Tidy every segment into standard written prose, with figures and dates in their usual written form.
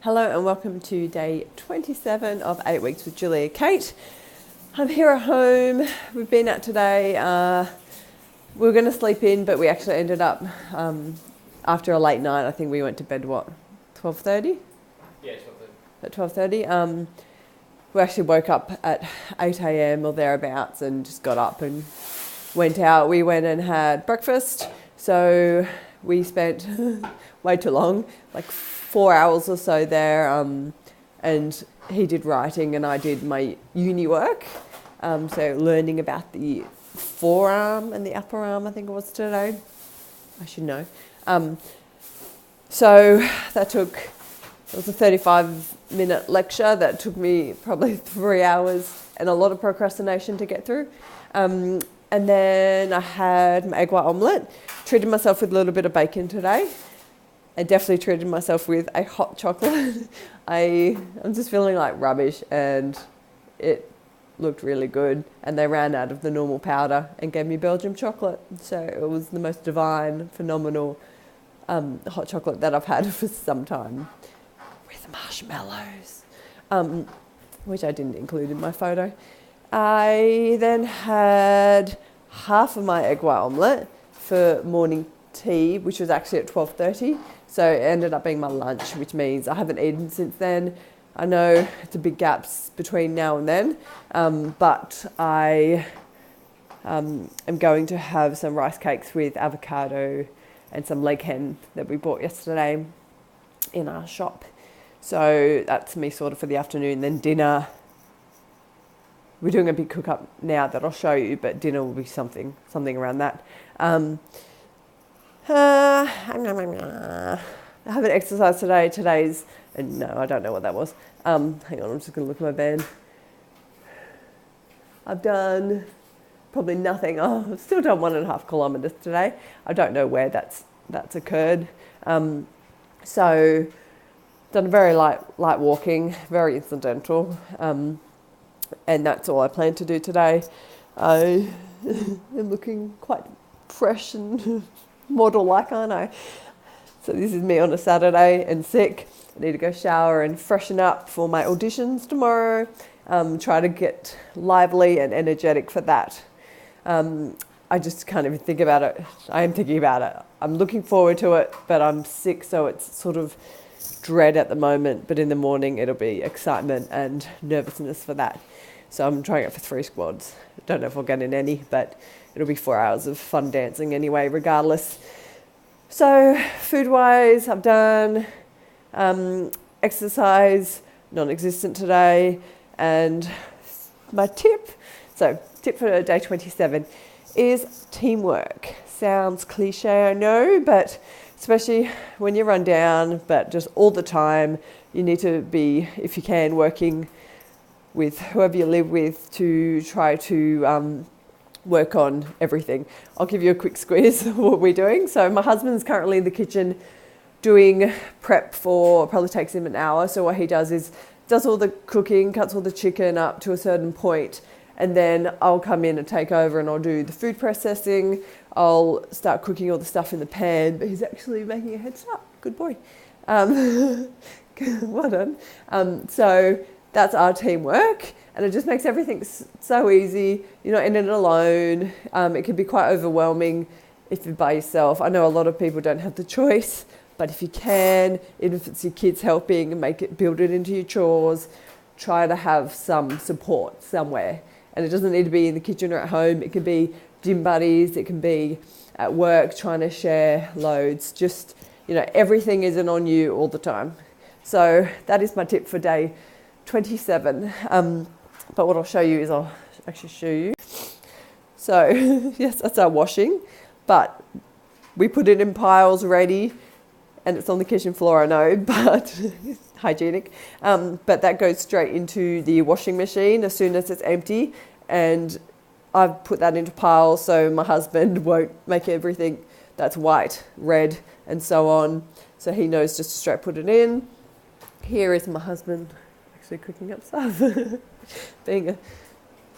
Hello and welcome to day 27 of 8 weeks with Julia Kate. I'm here at home. We've been out today. We were going to sleep in, but we actually ended up, after a late night, I think we went to bed, 12:30? Yeah, 12:30. At 12:30. We actually woke up at 8 a.m. or thereabouts and just got up and went out. We went and had breakfast. So we spent way too long, like 4 hours or so there. And he did writing and I did my uni work. So learning about the forearm and the upper arm, I think it was today. I should know. So it was a 35-minute lecture that took me probably 3 hours and a lot of procrastination to get through. And then I had my egg white omelette, treated myself with a little bit of bacon today. I definitely treated myself with a hot chocolate. I'm just feeling like rubbish and it looked really good. And they ran out of the normal powder and gave me Belgium chocolate. So it was the most divine, phenomenal hot chocolate that I've had for some time with marshmallows, which I didn't include in my photo. I then had half of my egg white omelette for morning tea, which was actually at 12:30. So it ended up being my lunch, which means I haven't eaten since then. I know it's a big gap between now and then, but I am going to have some rice cakes with avocado and some leg hen that we bought yesterday in our shop. So that's me sort of for the afternoon. Then dinner, we're doing a big cook up now that I'll show you, but dinner will be something around that. I haven't exercised today. No, I don't know what that was. Hang on, I'm just going to look at my band. I've done probably nothing. I've still done 1.5 kilometres today. I don't know where that's occurred. So done very light walking, very incidental. And that's all I plan to do today. I am looking quite fresh and model-like, aren't I? So this is me on a Saturday and sick. I need to go shower and freshen up for my auditions tomorrow. Try to get lively and energetic for that. I just can't even think about it. I am thinking about it. I'm looking forward to it, but I'm sick, so it's sort of dread at the moment. But in the morning, it'll be excitement and nervousness for that. So I'm trying it for 3 squads. I don't know if I'll get in any, but it'll be 4 hours of fun dancing anyway, regardless. So food-wise, I've done exercise, non-existent today, and my tip for day 27 is teamwork. Sounds cliche, I know, but especially when you run down, but just all the time, you need to be, if you can, working with whoever you live with to try to work on everything. I'll give you a quick squeeze of what we're doing. So my husband's currently in the kitchen doing prep probably takes him an hour. So what he does is does all the cooking, cuts all the chicken up to a certain point, and then I'll come in and take over and I'll do the food processing. I'll start cooking all the stuff in the pan, but he's actually making a head start. Good boy. Well done. So that's our teamwork, and it just makes everything so easy. You're not in it alone. It can be quite overwhelming if you're by yourself. I know a lot of people don't have the choice, but if you can, even if it's your kids helping, and build it into your chores, try to have some support somewhere. And it doesn't need to be in the kitchen or at home. It could be gym buddies. It can be at work, trying to share loads. Just, everything isn't on you all the time. So that is my tip for day 27. But what I'll show you is I'll actually show you. So yes, that's our washing, but we put it in piles ready, and it's on the kitchen floor, I know, but hygienic. But that goes straight into the washing machine as soon as it's empty, and I've put that into piles so my husband won't make everything that's white, red, and so on. So he knows just to straight put it in. Here is my husband actually cooking up stuff, being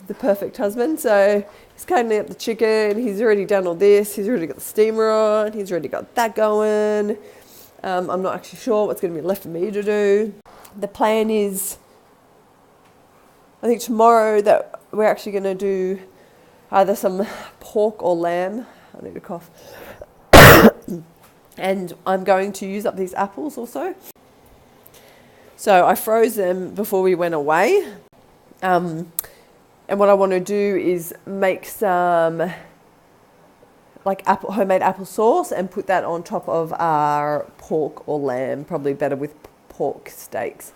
the perfect husband. So he's cutting up the chicken. He's already done all this. He's already got the steamer on. He's already got that going. I'm not actually sure what's going to be left for me to do. The plan is, I think tomorrow, that we're actually going to do either some pork or lamb. I need to cough. And I'm going to use up these apples also. So I froze them before we went away. And what I want to do is make some like homemade apple sauce and put that on top of our pork or lamb, probably better with pork steaks.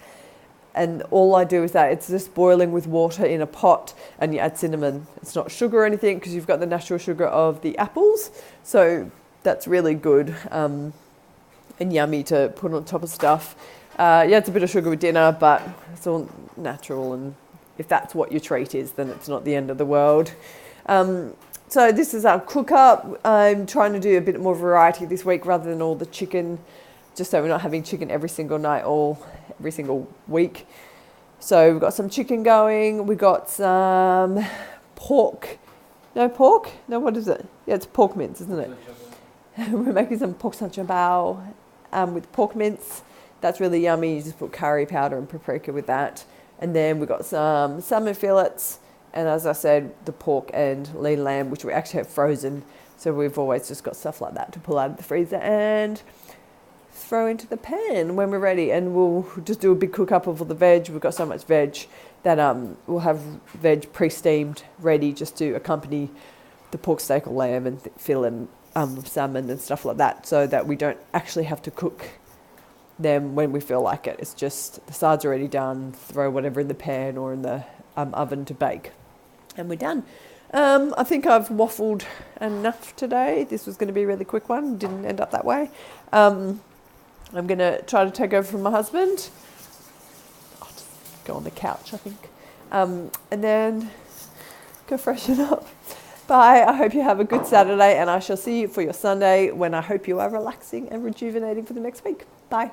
And all I do is that it's just boiling with water in a pot, and you add cinnamon. It's not sugar or anything because you've got the natural sugar of the apples. So that's really good and yummy to put on top of stuff. Yeah, it's a bit of sugar with dinner, but it's all natural, and if that's what your treat is, then it's not the end of the world. So this is our cook up. I'm trying to do a bit more variety this week rather than all the chicken, just so we're not having chicken every single night or every single week. So we've got some chicken going. We got some pork. No pork? No, what is it? Yeah, it's pork mince, isn't it? We're making some pork sanchambao with pork mince. That's really yummy. You just put curry powder and paprika with that. And then we've got some salmon fillets. And as I said, the pork and lean lamb, which we actually have frozen. So we've always just got stuff like that to pull out of the freezer and throw into the pan when we're ready. And we'll just do a big cook up of all the veg. We've got so much veg that we'll have veg pre-steamed ready just to accompany the pork steak or lamb and fillet salmon and stuff like that, so that we don't actually have to cook them when we feel like it. It's just the sides are already done, throw whatever in the pan or in the oven to bake, and we're done. I think I've waffled enough today. This was going to be a really quick one, didn't end up that way. I'm going to try to take over from my husband. I'll just go on the couch, I think, and then go freshen up. Bye. I hope you have a good Saturday, and I shall see you for your Sunday, when I hope you are relaxing and rejuvenating for the next week. Bye.